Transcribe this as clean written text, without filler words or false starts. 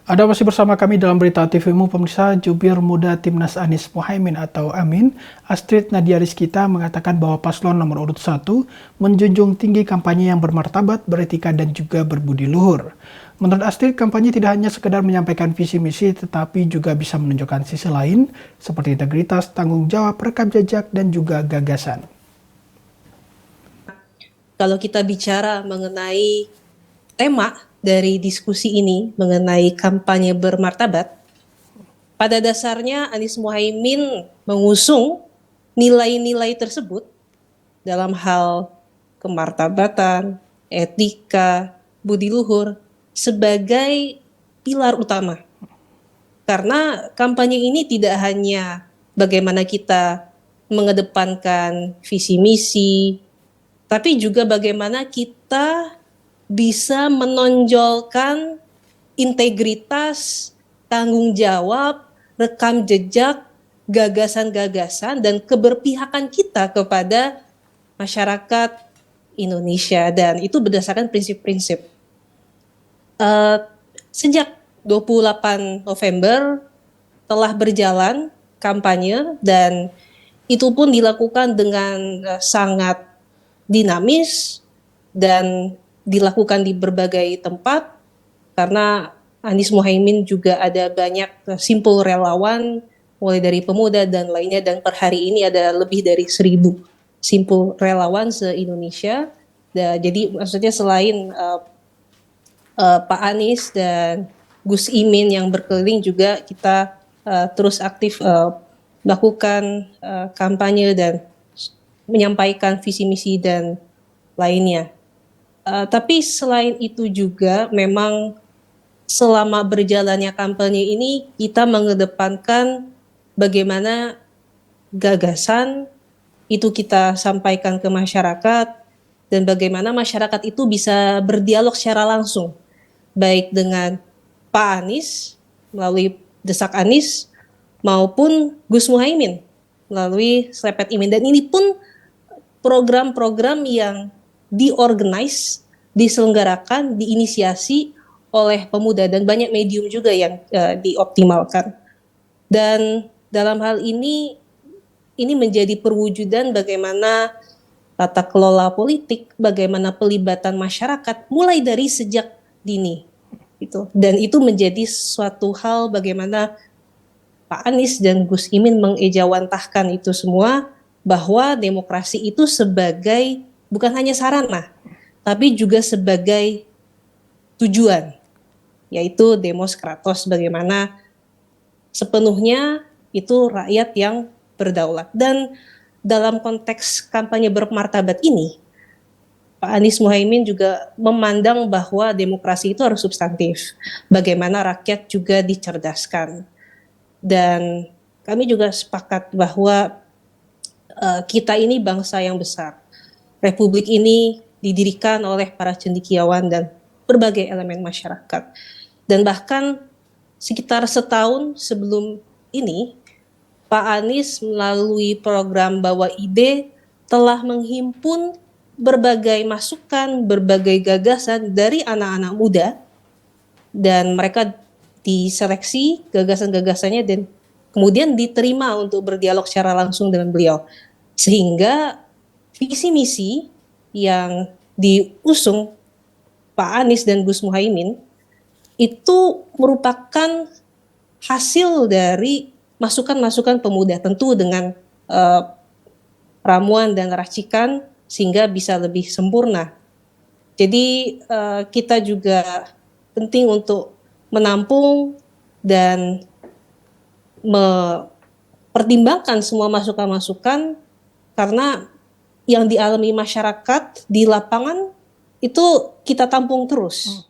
Ada masih bersama kami dalam Berita TVMU, pemirsa. Jubir Muda Timnas Anies Mohaimin atau Amin, Astrid Nadia Rizkita, mengatakan bahwa paslon nomor urut 1 menjunjung tinggi kampanye yang bermartabat, beretika, dan juga berbudi luhur. Menurut Astrid, kampanye tidak hanya sekedar menyampaikan visi misi, tetapi juga bisa menunjukkan sisi lain, seperti integritas, tanggung jawab, rekam jejak, dan juga gagasan. Kalau kita bicara mengenai tema dari diskusi ini mengenai kampanye bermartabat, pada dasarnya Anies Mohaimin mengusung nilai-nilai tersebut dalam hal kemartabatan, etika, budi luhur sebagai pilar utama. Karena kampanye ini tidak hanya bagaimana kita mengedepankan visi misi, tapi juga bagaimana kita bisa menonjolkan integritas, tanggung jawab, rekam jejak, gagasan-gagasan, dan keberpihakan kita kepada masyarakat Indonesia. Dan itu berdasarkan prinsip-prinsip. Sejak 28 November telah berjalan kampanye, dan itu pun dilakukan dengan sangat dinamis dan dilakukan di berbagai tempat, karena Anies Mohaimin juga ada banyak simpul relawan mulai dari pemuda dan lainnya, dan per hari ini ada lebih dari 1.000 simpul relawan se-Indonesia. Jadi maksudnya selain Pak Anies dan Gus Imin yang berkeliling, juga kita terus aktif melakukan kampanye dan menyampaikan visi misi dan lainnya. Tapi selain itu juga memang selama berjalannya kampanye ini kita mengedepankan bagaimana gagasan itu kita sampaikan ke masyarakat, dan bagaimana masyarakat itu bisa berdialog secara langsung, baik dengan Pak Anies melalui Desak Anies maupun Gus Muhaimin melalui Slepet Imin. Dan ini pun program-program yang diorganize, diselenggarakan, diinisiasi oleh pemuda, dan banyak medium juga yang dioptimalkan. Dan dalam hal ini menjadi perwujudan bagaimana tata kelola politik, bagaimana pelibatan masyarakat mulai dari sejak dini. Dan itu menjadi suatu hal bagaimana Pak Anies dan Gus Imin mengejawantahkan itu semua, bahwa demokrasi itu sebagai bukan hanya sarana, tapi juga sebagai tujuan, yaitu demos kratos, bagaimana sepenuhnya itu rakyat yang berdaulat. Dan dalam konteks kampanye bermartabat ini, Pak Anies Mohaimin juga memandang bahwa demokrasi itu harus substantif, bagaimana rakyat juga dicerdaskan. Dan kami juga sepakat bahwa kita ini bangsa yang besar. Republik ini didirikan oleh para cendekiawan dan berbagai elemen masyarakat. Dan bahkan sekitar setahun sebelum ini, Pak Anies melalui program Bawa Ide telah menghimpun berbagai masukan, berbagai gagasan dari anak-anak muda, dan mereka diseleksi gagasan-gagasannya dan kemudian diterima untuk berdialog secara langsung dengan beliau. Sehingga visi misi yang diusung Pak Anies dan Gus Muhaimin itu merupakan hasil dari masukan-masukan pemuda, tentu dengan ramuan dan racikan sehingga bisa lebih sempurna. Jadi kita juga penting untuk menampung dan mempertimbangkan semua masukan-masukan, karena yang dialami masyarakat di lapangan itu kita tampung terus.